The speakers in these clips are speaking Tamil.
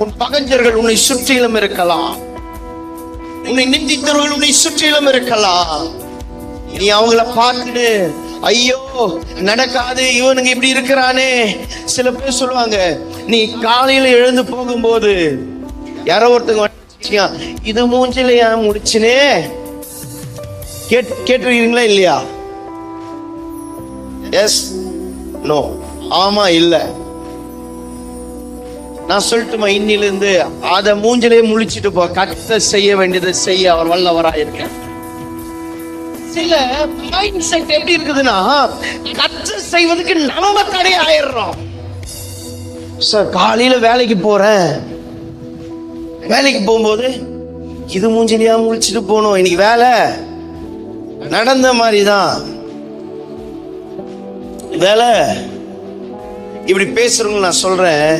உன் பகைஞர்கள் உன்னை சுற்றிலும் இருக்கலாம், உன்னை நிந்தித்தவர்கள் உன்னை சுற்றிலும் இருக்கலாம். நீ அவங்கள பார்த்துட்டு ஐயோ நடக்காது, இவனுங்க இப்படி இருக்கிறானே. சில பேர் சொல்லுவாங்க, நீ காலையில எழுந்து போகும்போது யாரோ ஒருத்தங்க இது மூஞ்சிலையா முடிச்சுனே கேட்டுருக்கீங்களா இல்லையா? எஸ், நோ, ஆமா, இல்ல. நான் சொல்லட்டுமா, இன்னிலிருந்து அத மூஞ்சிலே முழிச்சிட்டு போ. கர்த்தர் செய்ய வேண்டியதை செய்ய அவர் வல்லவராயிருக்க. சில மைண்ட் செட் எப்படி இருக்குதுன்னா, கர்த்தர் செய்வதற்கு நம்ம தடை ஆயிடுறோம். சார் காலையில வேலைக்கு போறேன், வேலைக்கு போகும்போது இது மூஞ்சிலியா முழிச்சிட்டு போகணும், இன்னைக்கு வேலை நடந்த மாதிரிதான் வேலை. இப்படி பேசுறவங்க நான் சொல்றேன்,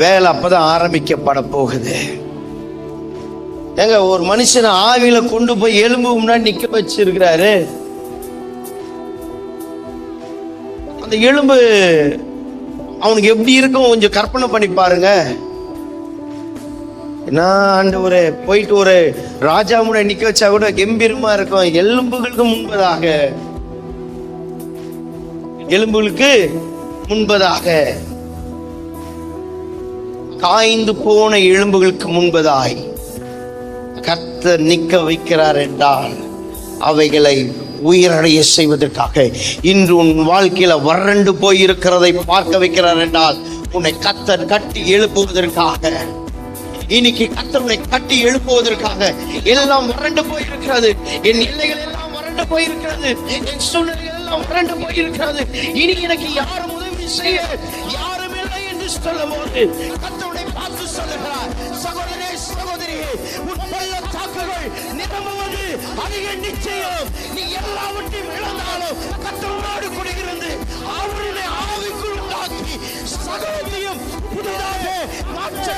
வேலை அப்பதான் ஆரம்பிக்கப்பட போகுது. ஏங்க, ஒரு மனுஷனை ஆவியில கொண்டு போய் எலும்பு முன்னாடி நிக்க வச்சிருக்கிறாரு. அந்த எலும்பு அவனுக்கு எப்படி இருக்கும் கொஞ்சம் கற்பனை பண்ணி பாருங்க. என்ன ஆண்டவரே, போயிட்டு ஒரு ராஜா முன்னாடி நிக்க வச்சா கூட கம்பீரமா இருக்கும். எலும்புகளுக்கு முன்பதாக, எலும்புகளுக்கு முன்பதாக, காய்ந்து போன எலும்புகளுக்கு முன்பதாய் கர்த்தர் நிக்க வைக்கிறார் என்றால் அவைகளை உயிரடைய செய்வதற்காக. இன்று உன் வாழ்க்கையில வறண்டு போய் இருக்கிறதை பார்க்க வைக்கிறார் என்றால் உன்னை கர்த்தர் கட்டி எழுப்புவதற்காக. இன்னைக்கு கர்த்தர் உன்னை கட்டி எழுப்புவதற்காக. எல்லாம் வறண்டு போயிருக்கிறது, என் எல்லைகள் எல்லாம் வறண்டு போயிருக்கிறது, என் சூழ்நிலைகள் எல்லாம் வறண்டு போயிருக்கிறது. இனி எனக்கு யாரும் உதவி செய்ய யாரும் இல்லை என்று சொல்லும் போது கர்த்தரை பார்த்து சொல்லுகிறார், சகோதரே சகோதரியே, உன் பள்ளத்தாக்குகள் நிரம்புவது அதிக நிச்சயம். நீ எல்லாவற்றையும் இழந்தாலும் கர்த்தரோடு கூட இருந்து அவருடைய ஆவிக்குள் உண்டாக்கி சகலத்தையும் புதிதாக மாற்ற